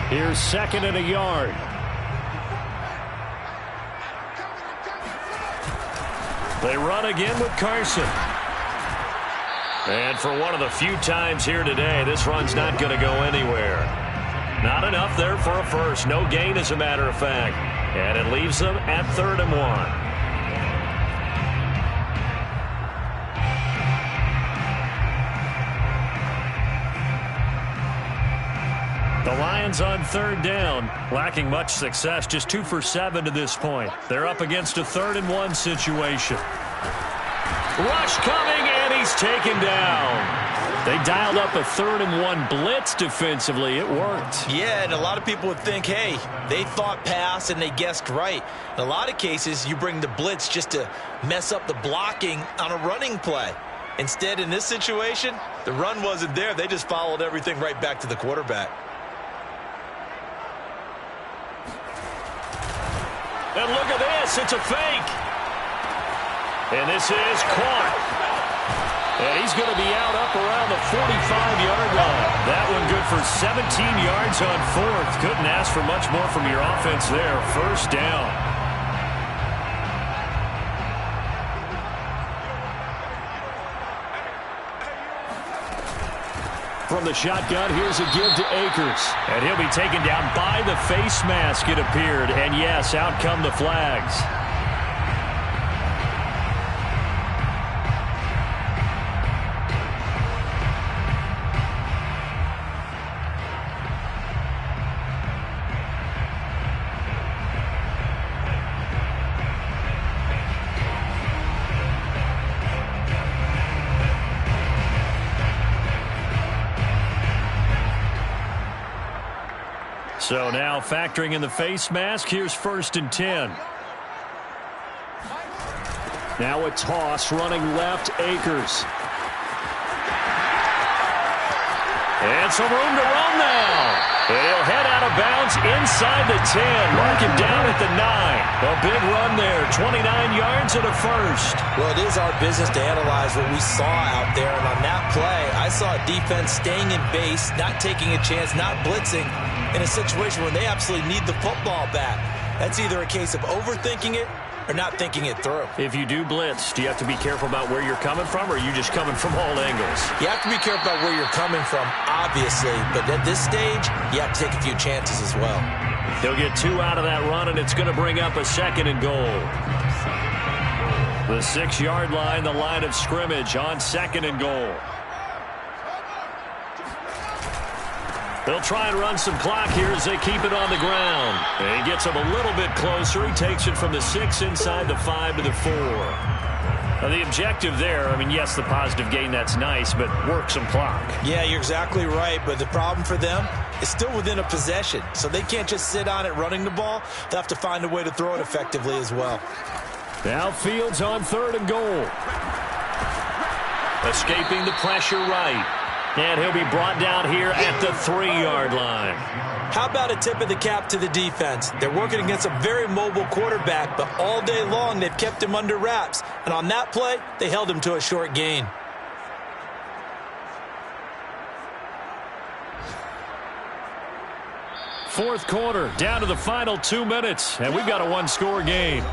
Speaker 3: Here's 2nd and a yard. They run again with Carson. And for one of the few times here today, this run's not going to go anywhere. Not enough there for a first. No gain, as a matter of fact. And it leaves them at 3rd and 1. The Lions on 3rd down, lacking much success, just 2 for 7 to this point. They're up against a 3rd and 1 situation. Rush coming, and he's taken down. They dialed up a 3rd and 1 blitz defensively. It worked.
Speaker 2: Yeah, and a lot of people would think, hey, they thought pass and they guessed right. In a lot of cases, you bring the blitz just to mess up the blocking on a running play. Instead, in this situation, the run wasn't there. They just followed everything right back to the quarterback.
Speaker 3: And look at this. It's a fake. And this is caught. And he's going to be out up around the 45-yard line. That one good for 17 yards on 4th. Couldn't ask for much more from your offense there. 1st down. From the shotgun, here's a give to Akers. And he'll be taken down by the face mask, it appeared. And yes, out come the flags. So now factoring in the face mask, here's 1st and 10. Now a toss running left, Akers. And some room to run now. And he'll head out of bounds inside the 10. Mark him down at the 9. A big run there, 29 yards and a 1st.
Speaker 2: Well, it is our business to analyze what we saw out there. And on that play, I saw a defense staying in base, not taking a chance, not blitzing, in a situation where they absolutely need the football back. That's either a case of overthinking it or not thinking it through.
Speaker 3: If you do blitz, do you have to be careful about where you're coming from, or are you just coming from all angles?
Speaker 2: You have to be careful about where you're coming from, obviously, but at this stage, you have to take a few chances as well.
Speaker 3: He'll get 2 out of that run, and it's going to bring up a 2nd and goal. The 6-yard line, the line of scrimmage on 2nd and goal.
Speaker 1: They'll try and run some clock here as they keep it on the ground. And he gets him a little bit closer. He takes it from the 6 inside the 5 to the 4. Now, the objective there, I mean, yes, the positive gain, that's nice, but work some clock.
Speaker 2: Yeah, you're exactly right, but the problem for them is still within a possession, so they can't just sit on it running the ball. They'll have to find a way to throw it effectively as well.
Speaker 1: Now Fields on 3rd and goal. Escaping the pressure right. And he'll be brought down here at the 3-yard line.
Speaker 2: How about a tip of the cap to the defense? They're working against a very mobile quarterback, but all day long they've kept him under wraps. And on that play, they held him to a short gain.
Speaker 1: Fourth quarter, down to the final 2 minutes, and we've got a one-score game.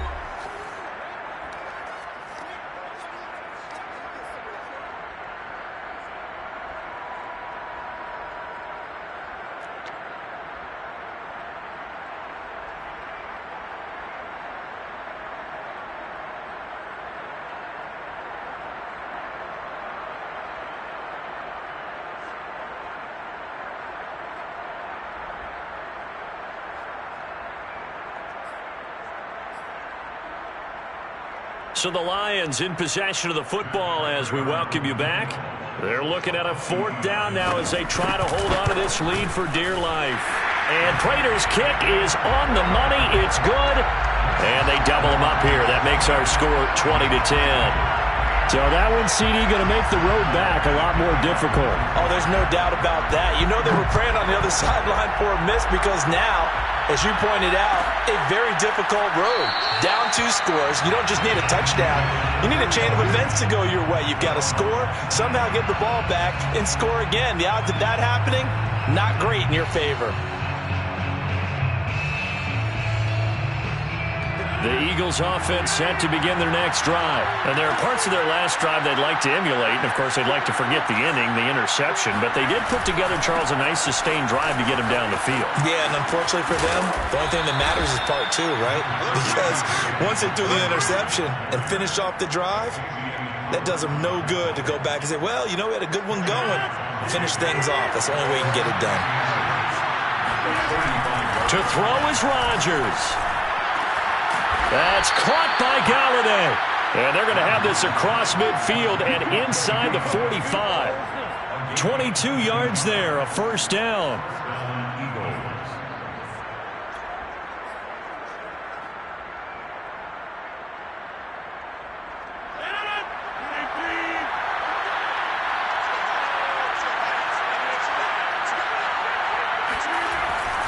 Speaker 1: So the Lions in possession of the football as we welcome you back. They're looking at a 4th down now as they try to hold on to this lead for dear life. And Prater's kick is on the money. It's good. And they double him up here. That makes our score 20-10. So that one, CD, going to make the road back a lot more difficult.
Speaker 2: Oh, there's no doubt about that. You know they were praying on the other sideline for a miss because now, as you pointed out, a very difficult road. Down 2 scores. You don't just need a touchdown. You need a chain of events to go your way. You've got to score, somehow get the ball back, and score again. The odds of that happening, not great in your favor.
Speaker 1: The Eagles offense set to begin their next drive. And there are parts of their last drive they'd like to emulate. And, of course, they'd like to forget the inning, the interception. But they did put together, Charles, a nice sustained drive to get him down the field.
Speaker 2: Yeah, and unfortunately for them, the only thing that matters is part 2, right? Because once they threw the interception and finished off the drive, that does them no good to go back and say, well, you know, we had a good one going. Finish things off. That's the only way you can get it done.
Speaker 1: To throw is Rodgers. That's caught by Galladay. And they're going to have this across midfield and inside the 45. 22 yards there, a 1st down.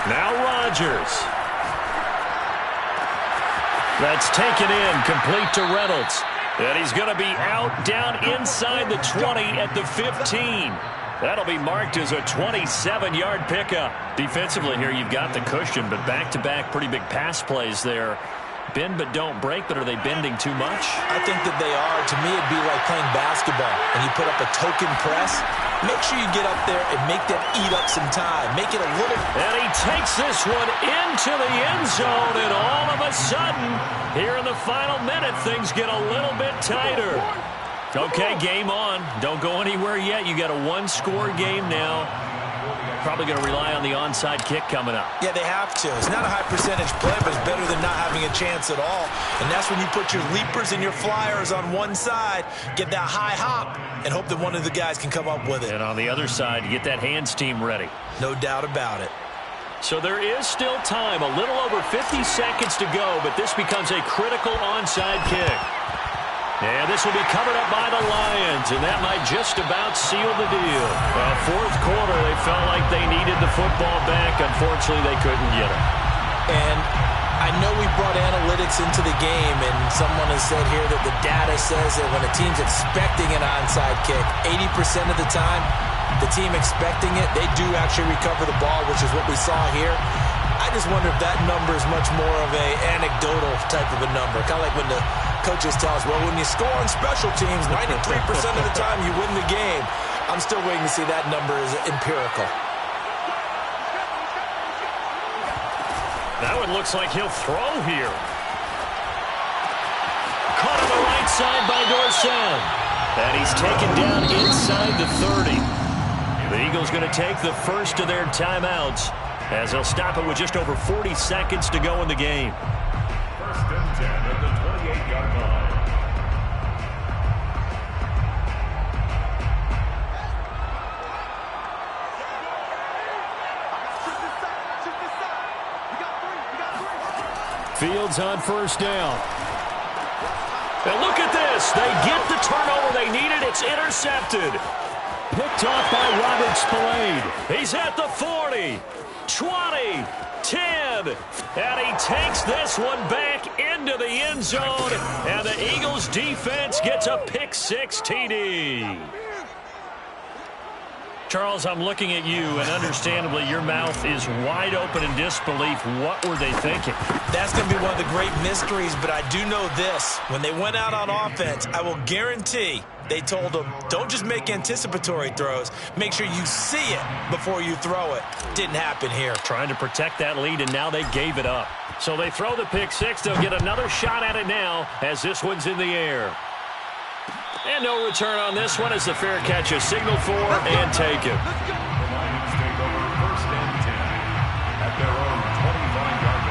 Speaker 1: Now Rodgers. That's taken in, complete to Reynolds. And he's going to be out down inside the 20 at the 15. That'll be marked as a 27-yard pickup. Defensively here, you've got the cushion, but back-to-back pretty big pass plays there. Bend but don't break, but are they bending too much?
Speaker 2: I think that they are. To me, it'd be like playing basketball, and you put up a token press. Make sure you get up there and make them eat up some time. Make it a little...
Speaker 1: And he takes this one into the end zone, and all of a sudden, here in the final minute, things get a little bit tighter. Okay, game on. Don't go anywhere yet. You got a one-score game now. Probably going to rely on the onside kick coming up.
Speaker 2: Yeah, they have to. It's not a high percentage play, but it's better than not having a chance at all. And that's when you put your leapers and your flyers on one side, get that high hop, and hope that one of the guys can come up with it.
Speaker 1: And on the other side, you get that hands team ready.
Speaker 2: No doubt about it.
Speaker 1: So there is still time, a little over 50 seconds to go, but this becomes a critical onside kick. And this will be covered up by the Lions, and that might just about seal the deal. Fourth quarter, they felt like they needed the football back. Unfortunately, they couldn't get it.
Speaker 2: And I know we brought analytics into the game, and someone has said here that the data says that when a team's expecting an onside kick, 80% of the time, the team expecting it, they do actually recover the ball, which is what we saw here. I just wonder if that number is much more of a anecdotal type of a number. Kind of like when the coaches tell us, well, when you score on special teams, 93% of the time you win the game. I'm still waiting to see that number is empirical.
Speaker 1: That one looks like he'll throw here. Caught on the right side by Dorsett. And he's taken down inside the 30.
Speaker 3: The Eagles going to take the first of their timeouts as they'll stop it with just over 40 seconds to go in the game.
Speaker 4: First and 10 at the 28-yard line.
Speaker 3: Fields on first down. And look at this. They get the turnover they needed. It's intercepted. Picked off by Robert Spillane. He's at the 40, 20, 10. And he takes this one back into the end zone. And the Eagles defense gets a pick six TD. Charles, I'm looking at you, and understandably, your mouth is wide open in disbelief. What were they thinking?
Speaker 2: That's going to be one of the great mysteries, but I do know this. When they went out on offense, I will guarantee they told them, don't just make anticipatory throws. Make sure you see it before you throw it. Didn't happen here.
Speaker 3: Trying to protect that lead, and now they gave it up. So they throw the pick six. They'll get another shot at it now as this one's in the air. And no return on this one as the fair catch is signaled for and taken.
Speaker 4: The Lions take over first and 10 at their own 25-yard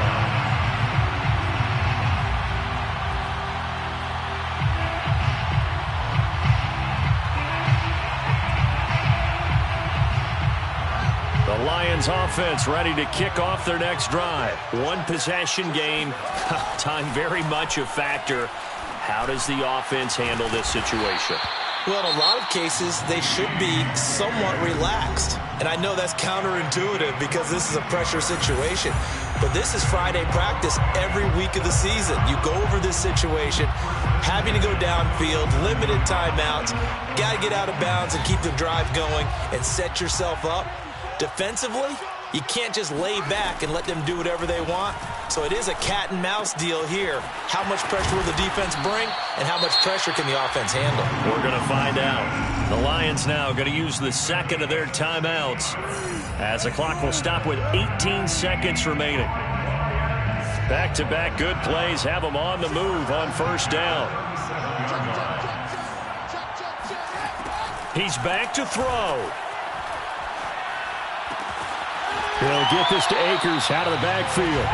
Speaker 3: line. The Lions offense ready to kick off their next drive. One possession game. Time very much a factor. How does the offense handle this situation?
Speaker 2: Well, in a lot of cases, they should be somewhat relaxed. And I know that's counterintuitive because this is a pressure situation. But this is Friday practice every week of the season. You go over this situation, having to go downfield, limited timeouts, got to get out of bounds and keep the drive going and set yourself up. Defensively, you can't just lay back and let them do whatever they want. So it is a cat and mouse deal here. How much pressure will the defense bring, and how much pressure can the offense handle?
Speaker 3: We're going to find out. The Lions now going to use the second of their timeouts as the clock will stop with 18 seconds remaining. Back-to-back good plays have them on the move on first down. He's back to throw. He'll get this to Akers out of the backfield.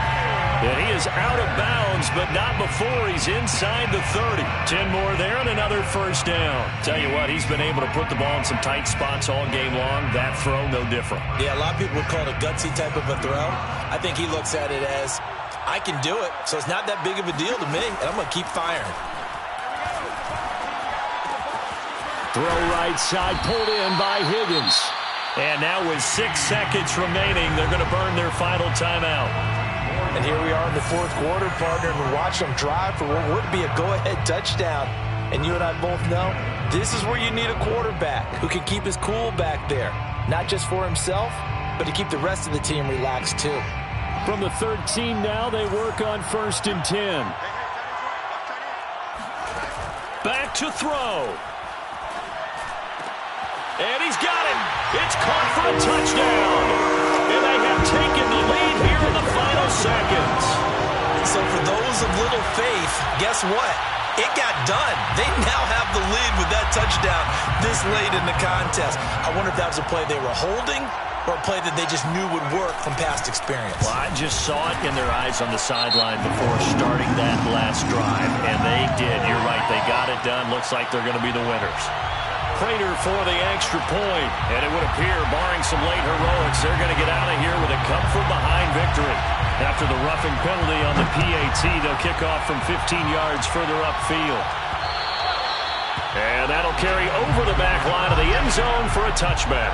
Speaker 3: And he is out of bounds, but not before he's inside the 30. 10 more there and another first down. Tell you what, he's been able to put the ball in some tight spots all game long. That throw, no different.
Speaker 2: Yeah, a lot of people would call it a gutsy type of a throw. I think he looks at it as, I can do it, so it's not that big of a deal to me, and I'm going to keep firing.
Speaker 3: Throw right side, pulled in by Higgins. And now with 6 seconds remaining, they're going to burn their final timeout.
Speaker 2: And here we are in the fourth quarter, partner, and we watch them drive for what would be a go-ahead touchdown. And you and I both know this is where you need a quarterback who can keep his cool back there, not just for himself, but to keep the rest of the team relaxed too.
Speaker 3: From the 13 now, they work on first and 10. Back to throw. And he's got it. It's caught for a touchdown. And they have taken the lead here in the final seconds.
Speaker 2: So for those of little faith, guess what? It got done. They now have the lead with that touchdown this late in the contest. I wonder if that was a play they were holding or a play that they just knew would work from past experience.
Speaker 3: Well, I just saw it in their eyes on the sideline before starting that last drive, and they did. You're right. They got it done. Looks like they're going to be the winners. Prater for the extra point, and it would appear, barring some late heroics, they're going to get out of here with a come-from-behind victory. After the roughing penalty on the PAT, they'll kick off from 15 yards further upfield. And that'll carry over the back line of the end zone for a touchback.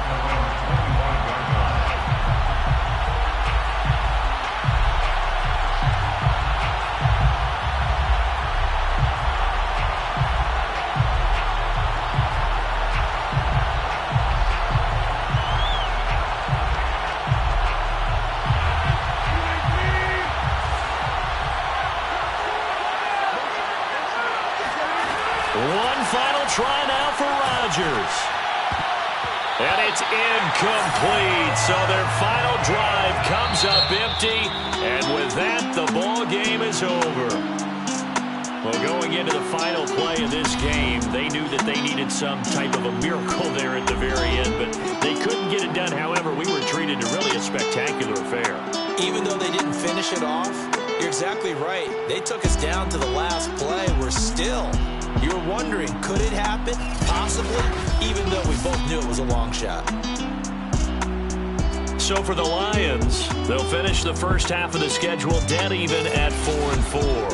Speaker 3: Try now for Rodgers. And it's incomplete. So their final drive comes up empty. And with that, the ball game is over. Well, going into the final play of this game, they knew that they needed some type of a miracle there at the very end, but they couldn't get it done. However, we were treated to really a spectacular affair.
Speaker 2: Even though they didn't finish it off, you're exactly right. They took us down to the last play. You're wondering, could it happen? Possibly, even though we both knew it was a long shot.
Speaker 3: So for the Lions, they'll finish the first half of the schedule dead even at 4-4.